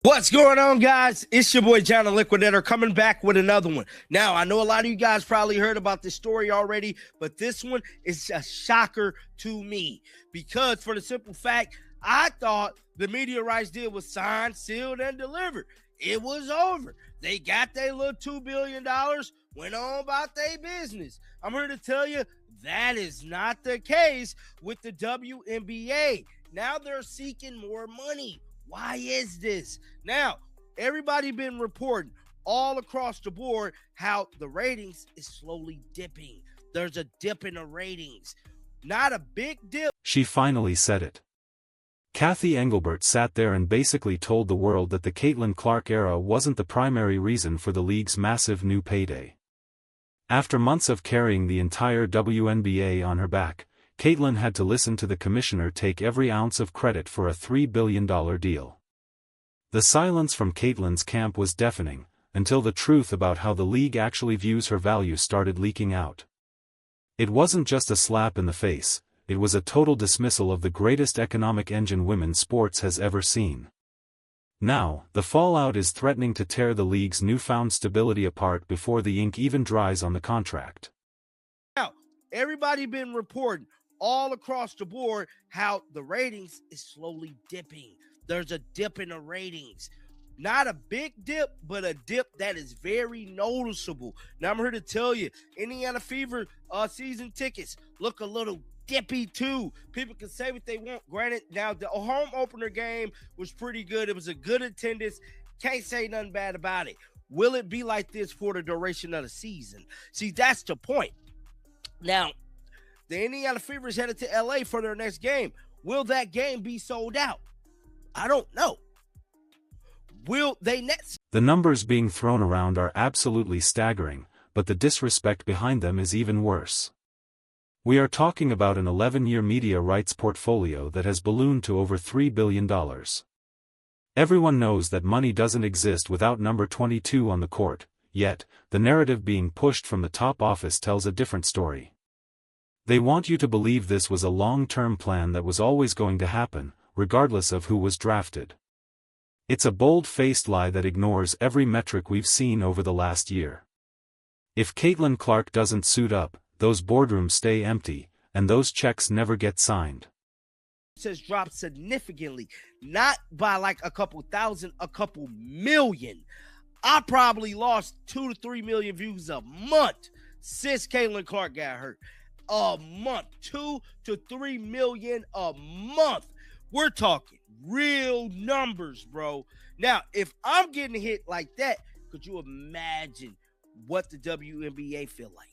What's going on, guys? It's your boy John the Liquidator coming back with another one. Now, I know a lot of you guys probably heard about this story already, but this one is a shocker to me because for the simple fact, I thought the media rights deal was signed, sealed, and delivered. It was over. They got their little $2 billion, went on about their business. I'm here to tell you that is not the case with the WNBA. Now they're seeking more money. Why is this? Now, everybody been reporting all across the board how the ratings is slowly dipping. There's a dip in the ratings. Not a big dip. She finally said it. Kathy Engelbert sat there and basically told the world that the Caitlin Clark era wasn't the primary reason for the league's massive new payday. After months of carrying the entire WNBA on her back, Caitlin had to listen to the commissioner take every ounce of credit for a $3 billion deal. The silence from Caitlin's camp was deafening, until the truth about how the league actually views her value started leaking out. It wasn't just a slap in the face, it was a total dismissal of the greatest economic engine women's sports has ever seen. Now, the fallout is threatening to tear the league's newfound stability apart before the ink even dries on the contract. Now, everybody been reporting all across the board how the ratings is slowly dipping. There's a dip in the ratings. Not a big dip, but a dip that is very noticeable. Now, I'm here to tell you, Indiana Fever season tickets look a little dippy too. People can say what they want. Granted, now the home opener game was pretty good. It was a good attendance. Can't say nothing bad about it. Will it be like this for the duration of the season? See, that's the point. Now, the Indiana Fever is headed to LA for their next game. Will that game be sold out? I don't know. Will they next? The numbers being thrown around are absolutely staggering, but the disrespect behind them is even worse. We are talking about an 11-year media rights portfolio that has ballooned to over $3 billion. Everyone knows that money doesn't exist without number 22 on the court, yet, the narrative being pushed from the top office tells a different story. They want you to believe this was a long-term plan that was always going to happen, regardless of who was drafted. It's a bold-faced lie that ignores every metric we've seen over the last year. If Caitlin Clark doesn't suit up, those boardrooms stay empty, and those checks never get signed. Has dropped significantly, not by like a couple thousand, a couple million. I probably lost 2 to 3 million views a month since Caitlin Clark got hurt. A month, 2 to 3 million a month. We're talking real numbers, bro. Now, if I'm getting hit like that, could you imagine what the WNBA feel like?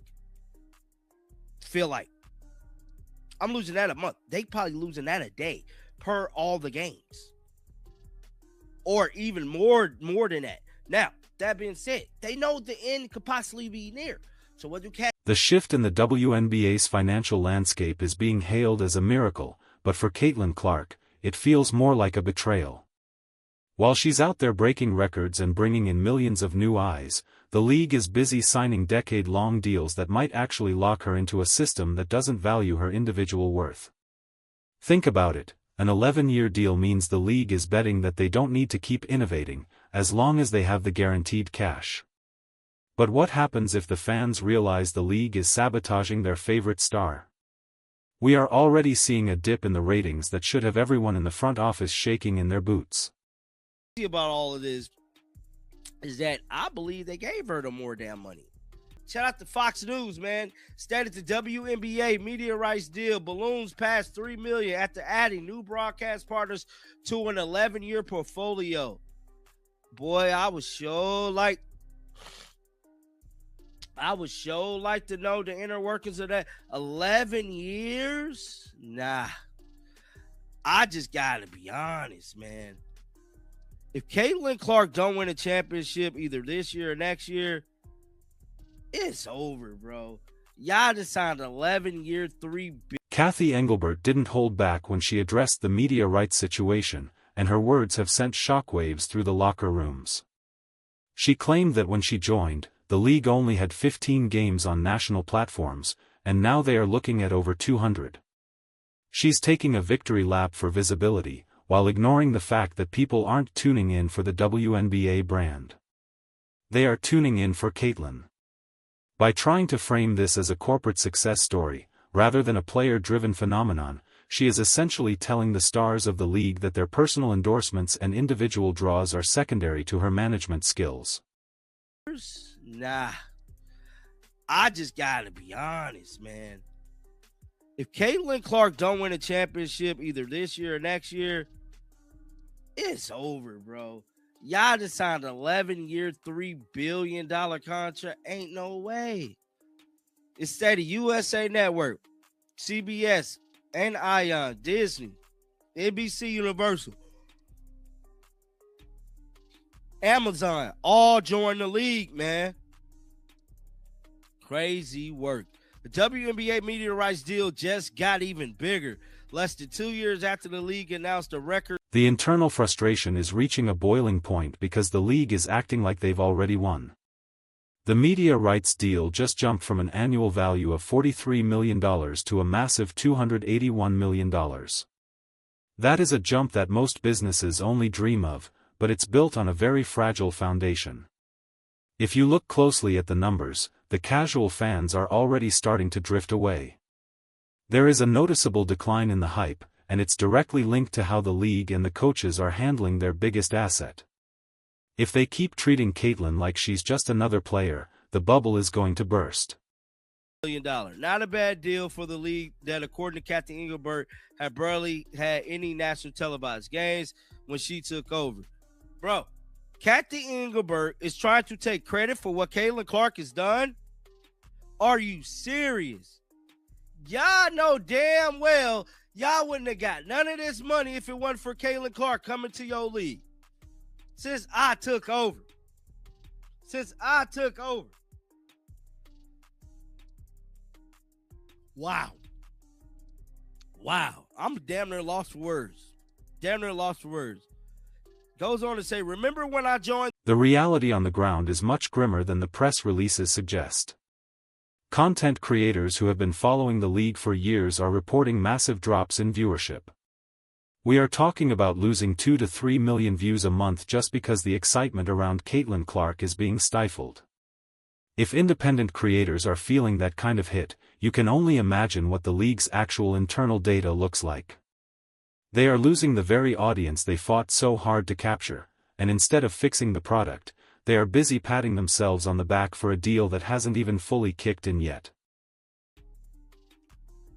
I'm losing that a month. They probably losing that a day per all the games, or even more than that. Now, that being said, they know the end could possibly be near. So what do cats? The shift in the WNBA's financial landscape is being hailed as a miracle, but for Caitlin Clark, it feels more like a betrayal. While she's out there breaking records and bringing in millions of new eyes, the league is busy signing decade-long deals that might actually lock her into a system that doesn't value her individual worth. Think about it, an 11-year deal means the league is betting that they don't need to keep innovating, as long as they have the guaranteed cash. But what happens if the fans realize the league is sabotaging their favorite star? We are already seeing a dip in the ratings that should have everyone in the front office shaking in their boots. About all of this is that I believe they gave her the more damn money. Shout out to Fox News, man. Stated the WNBA media rights deal balloons past $3 million after adding new broadcast partners to an 11-year portfolio. Boy, I would sure like to know the inner workings of that. 11 years? Nah. I just gotta be honest, man. If Caitlin Clark don't win a championship either this year or next year, it's over, bro. Y'all just signed an 11-year, $3 billion. Kathy Engelbert didn't hold back when she addressed the media rights situation, and her words have sent shockwaves through the locker rooms. She claimed that when she joined, the league only had 15 games on national platforms, and now they are looking at over 200. She's taking a victory lap for visibility, while ignoring the fact that people aren't tuning in for the WNBA brand. They are tuning in for Caitlyn. By trying to frame this as a corporate success story, rather than a player-driven phenomenon, she is essentially telling the stars of the league that their personal endorsements and individual draws are secondary to her management skills. Nah, I just gotta be honest, man. If Caitlin Clark don't win a championship either this year or next year, it's over, bro. Y'all just signed an 11-year, $3 billion contract. Ain't no way. Instead of USA Network, CBS, and Ion, Disney, NBC Universal, Amazon, all join the league, man. Crazy work. The WNBA media rights deal just got even bigger. Less than 2 years after the league announced a record. The internal frustration is reaching a boiling point because the league is acting like they've already won. The media rights deal just jumped from an annual value of $43 million to a massive $281 million. That is a jump that most businesses only dream of, but it's built on a very fragile foundation. If you look closely at the numbers, the casual fans are already starting to drift away. There is a noticeable decline in the hype, and it's directly linked to how the league and the coaches are handling their biggest asset. If they keep treating Caitlyn like she's just another player, the bubble is going to burst. $1 million. Not a bad deal for the league that, according to Kathy Engelbert, had barely had any national televised games when she took over. Bro, Kathy Engelbert is trying to take credit for what Caitlin Clark has done? Are you serious? Y'all know damn well y'all wouldn't have got none of this money if it wasn't for Caitlin Clark coming to your league. Since I took over. Wow. I'm damn near lost for words. Goes on to say, remember when I joined? The reality on the ground is much grimmer than the press releases suggest. Content creators who have been following the league for years are reporting massive drops in viewership. We are talking about losing 2 to 3 million views a month just because the excitement around Caitlin Clark is being stifled. If independent creators are feeling that kind of hit, you can only imagine what the league's actual internal data looks like. They are losing the very audience they fought so hard to capture, and instead of fixing the product, they are busy patting themselves on the back for a deal that hasn't even fully kicked in yet.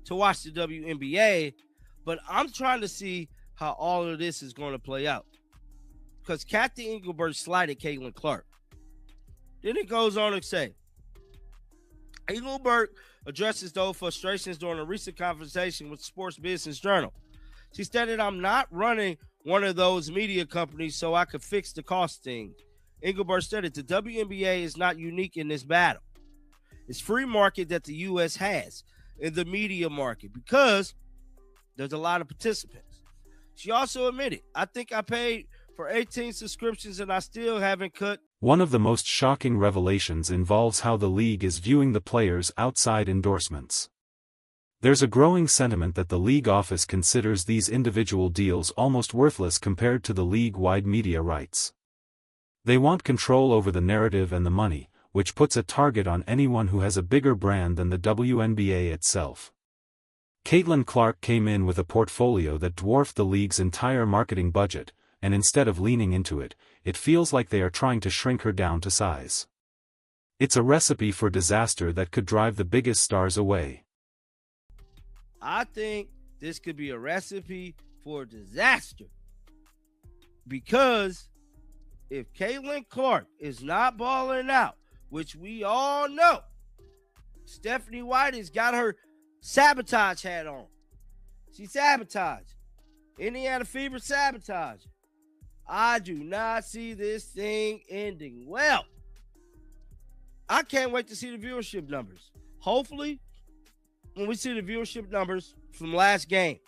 To watch the WNBA, but I'm trying to see how all of this is going to play out. Because Kathy Engelbert slighted Caitlin Clark. Then it goes on to say, Engelbert addresses those frustrations during a recent conversation with Sports Business Journal. She stated, I'm not running one of those media companies so I could fix the cost thing. Engelbert stated, the WNBA is not unique in this battle. It's free market that the U.S. has in the media market because there's a lot of participants. She also admitted, I think I paid for 18 subscriptions and I still haven't cut. One of the most shocking revelations involves how the league is viewing the players outside endorsements. There's a growing sentiment that the league office considers these individual deals almost worthless compared to the league-wide media rights. They want control over the narrative and the money, which puts a target on anyone who has a bigger brand than the WNBA itself. Caitlin Clark came in with a portfolio that dwarfed the league's entire marketing budget, and instead of leaning into it, it feels like they are trying to shrink her down to size. It's a recipe for disaster that could drive the biggest stars away. I think this could be a recipe for disaster. Because if Caitlin Clark is not balling out, which we all know, Stephanie White has got her sabotage hat on. She sabotaged. Indiana Fever sabotage. I do not see this thing ending well. I can't wait to see the viewership numbers. Hopefully, when we see the viewership numbers from last game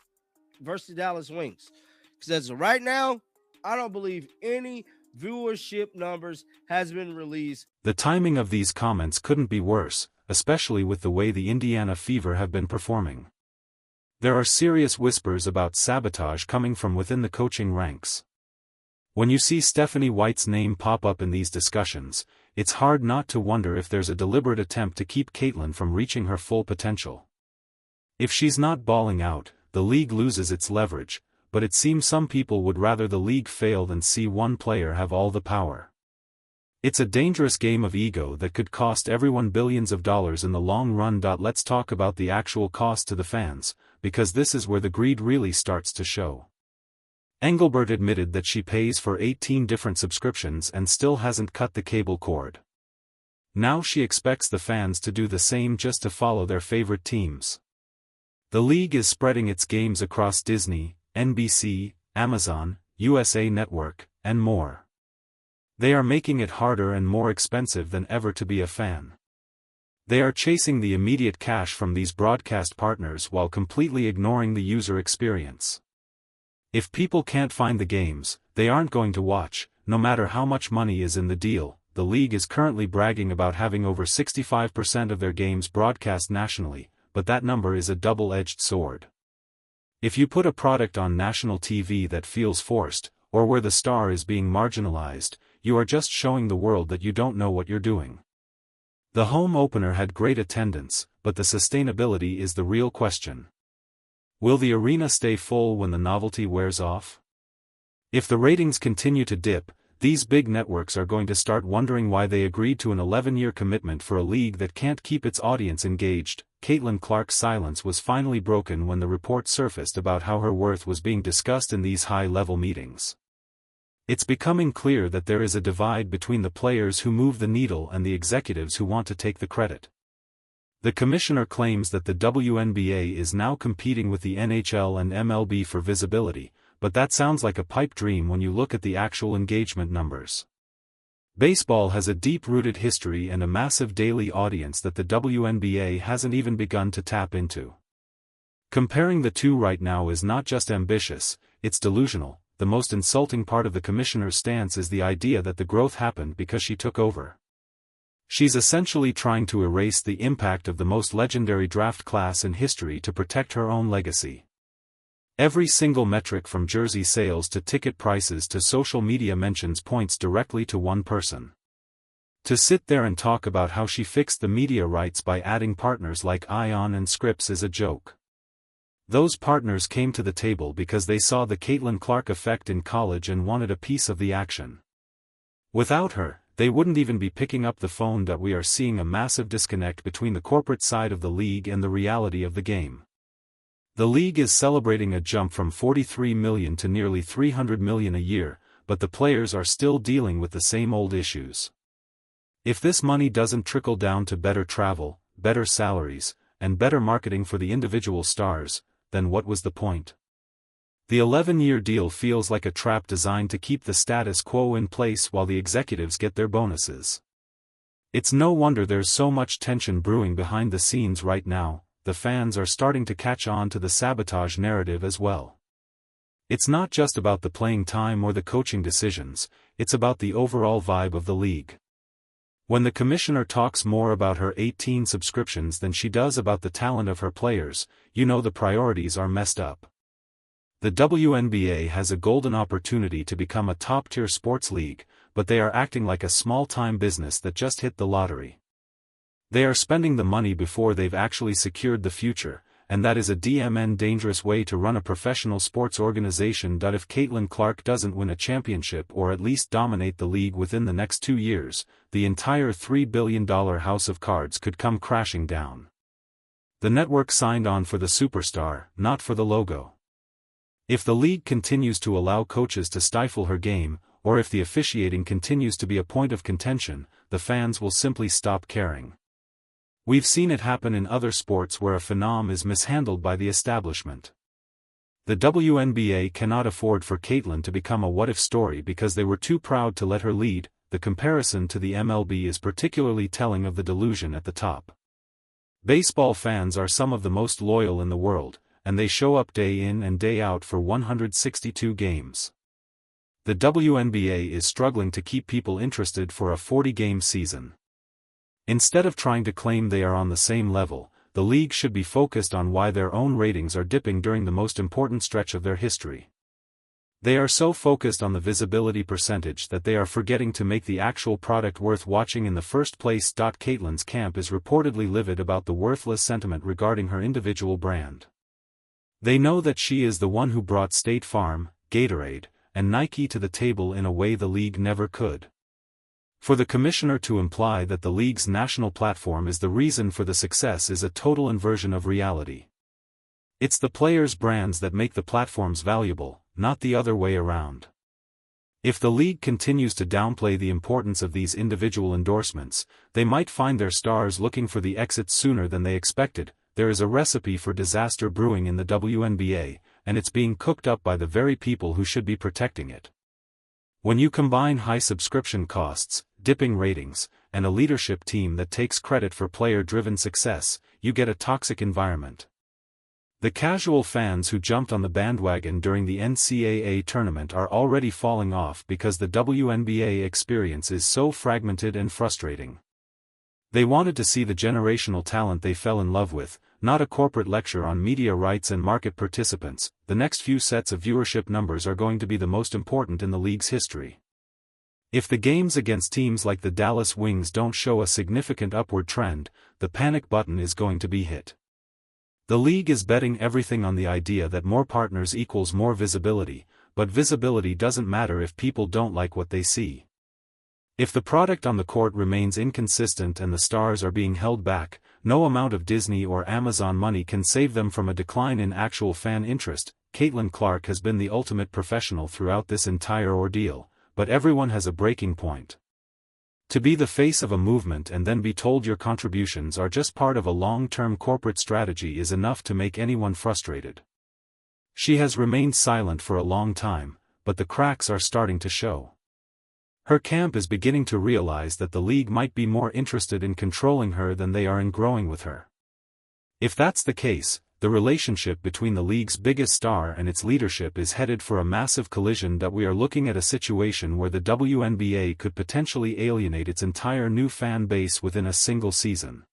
versus the Dallas Wings. Because as of right now, I don't believe any viewership numbers has been released. The timing of these comments couldn't be worse, especially with the way the Indiana Fever have been performing. There are serious whispers about sabotage coming from within the coaching ranks. When you see Stephanie White's name pop up in these discussions, it's hard not to wonder if there's a deliberate attempt to keep Caitlin from reaching her full potential. If she's not balling out, the league loses its leverage, but it seems some people would rather the league fail than see one player have all the power. It's a dangerous game of ego that could cost everyone billions of dollars in the long run. Let's talk about the actual cost to the fans, because this is where the greed really starts to show. Engelbert admitted that she pays for 18 different subscriptions and still hasn't cut the cable cord. Now she expects the fans to do the same just to follow their favorite teams. The league is spreading its games across Disney, NBC, Amazon, USA Network, and more. They are making it harder and more expensive than ever to be a fan. They are chasing the immediate cash from these broadcast partners while completely ignoring the user experience. If people can't find the games, they aren't going to watch, no matter how much money is in the deal. The league is currently bragging about having over 65% of their games broadcast nationally, but that number is a double-edged sword. If you put a product on national TV that feels forced, or where the star is being marginalized, you are just showing the world that you don't know what you're doing. The home opener had great attendance, but the sustainability is the real question. Will the arena stay full when the novelty wears off? If the ratings continue to dip, these big networks are going to start wondering why they agreed to an 11-year commitment for a league that can't keep its audience engaged. Caitlin Clark's silence was finally broken when the report surfaced about how her worth was being discussed in these high-level meetings. It's becoming clear that there is a divide between the players who move the needle and the executives who want to take the credit. The commissioner claims that the WNBA is now competing with the NHL and MLB for visibility, but that sounds like a pipe dream when you look at the actual engagement numbers. Baseball has a deep-rooted history and a massive daily audience that the WNBA hasn't even begun to tap into. Comparing the two right now is not just ambitious, it's delusional. The most insulting part of the commissioner's stance is the idea that the growth happened because she took over. She's essentially trying to erase the impact of the most legendary draft class in history to protect her own legacy. Every single metric from jersey sales to ticket prices to social media mentions points directly to one person. To sit there and talk about how she fixed the media rights by adding partners like Ion and Scripps is a joke. Those partners came to the table because they saw the Caitlin Clark effect in college and wanted a piece of the action. Without her, they wouldn't even be picking up the phone. We are seeing a massive disconnect between the corporate side of the league and the reality of the game. The league is celebrating a jump from $43 million to nearly $300 million a year, but the players are still dealing with the same old issues. If this money doesn't trickle down to better travel, better salaries, and better marketing for the individual stars, then what was the point? The 11-year deal feels like a trap designed to keep the status quo in place while the executives get their bonuses. It's no wonder there's so much tension brewing behind the scenes right now. The fans are starting to catch on to the sabotage narrative as well. It's not just about the playing time or the coaching decisions, it's about the overall vibe of the league. When the commissioner talks more about her 18 subscriptions than she does about the talent of her players, you know the priorities are messed up. The WNBA has a golden opportunity to become a top-tier sports league, but they are acting like a small-time business that just hit the lottery. They are spending the money before they've actually secured the future, and that is a dangerous way to run a professional sports organization. If Caitlin Clark doesn't win a championship or at least dominate the league within the next 2 years, the entire $3 billion house of cards could come crashing down. The network signed on for the superstar, not for the logo. If the league continues to allow coaches to stifle her game, or if the officiating continues to be a point of contention, the fans will simply stop caring. We've seen it happen in other sports where a phenom is mishandled by the establishment. The WNBA cannot afford for Caitlin to become a what-if story because they were too proud to let her lead. The comparison to the MLB is particularly telling of the delusion at the top. Baseball fans are some of the most loyal in the world, and they show up day in and day out for 162 games. The WNBA is struggling to keep people interested for a 40-game season. Instead of trying to claim they are on the same level, the league should be focused on why their own ratings are dipping during the most important stretch of their history. They are so focused on the visibility percentage that they are forgetting to make the actual product worth watching in the first place. Caitlyn's camp is reportedly livid about the worthless sentiment regarding her individual brand. They know that she is the one who brought State Farm, Gatorade, and Nike to the table in a way the league never could. For the commissioner to imply that the league's national platform is the reason for the success is a total inversion of reality. It's the players' brands that make the platforms valuable, not the other way around. If the league continues to downplay the importance of these individual endorsements, they might find their stars looking for the exit sooner than they expected. There is a recipe for disaster brewing in the WNBA, and it's being cooked up by the very people who should be protecting it. When you combine high subscription costs, dipping ratings, and a leadership team that takes credit for player-driven success, you get a toxic environment. The casual fans who jumped on the bandwagon during the NCAA tournament are already falling off because the WNBA experience is so fragmented and frustrating. They wanted to see the generational talent they fell in love with, not a corporate lecture on media rights and market participants. The next few sets of viewership numbers are going to be the most important in the league's history. If the games against teams like the Dallas Wings don't show a significant upward trend, the panic button is going to be hit. The league is betting everything on the idea that more partners equals more visibility, but visibility doesn't matter if people don't like what they see. If the product on the court remains inconsistent and the stars are being held back, no amount of Disney or Amazon money can save them from a decline in actual fan interest. Caitlin Clark has been the ultimate professional throughout this entire ordeal, but everyone has a breaking point. To be the face of a movement and then be told your contributions are just part of a long-term corporate strategy is enough to make anyone frustrated. She has remained silent for a long time, but the cracks are starting to show. Her camp is beginning to realize that the league might be more interested in controlling her than they are in growing with her. If that's the case, the relationship between the league's biggest star and its leadership is headed for a massive collision. That we are looking at a situation where the WNBA could potentially alienate its entire new fan base within a single season.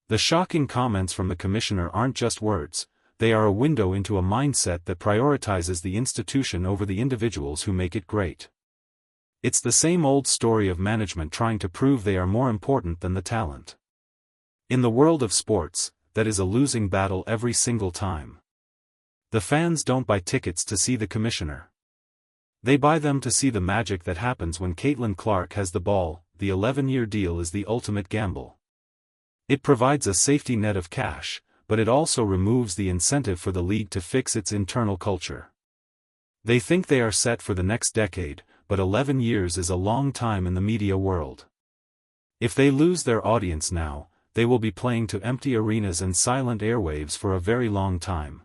The shocking comments from the commissioner aren't just words, they are a window into a mindset that prioritizes the institution over the individuals who make it great. It's the same old story of management trying to prove they are more important than the talent. In the world of sports, that is a losing battle every single time. The fans don't buy tickets to see the commissioner. They buy them to see the magic that happens when Caitlin Clark has the ball. The 11-year deal is the ultimate gamble. It provides a safety net of cash, but it also removes the incentive for the league to fix its internal culture. They think they are set for the next decade, but 11 years is a long time in the media world. If they lose their audience now, they will be playing to empty arenas and silent airwaves for a very long time.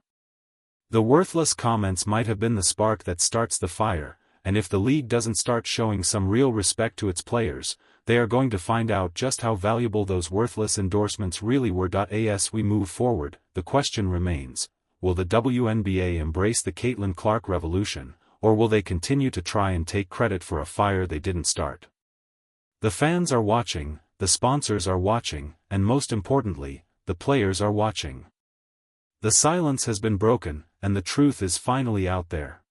The worthless comments might have been the spark that starts the fire, and if the league doesn't start showing some real respect to its players, they are going to find out just how valuable those worthless endorsements really were. As we move forward, the question remains, will the WNBA embrace the Caitlin Clark revolution, or will they continue to try and take credit for a fire they didn't start? The fans are watching, the sponsors are watching, and most importantly, the players are watching. The silence has been broken, and the truth is finally out there.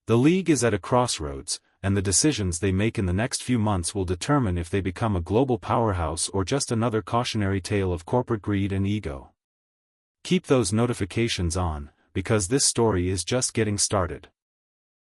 The league is at a crossroads, and the decisions they make in the next few months will determine if they become a global powerhouse or just another cautionary tale of corporate greed and ego. Keep those notifications on, because this story is just getting started.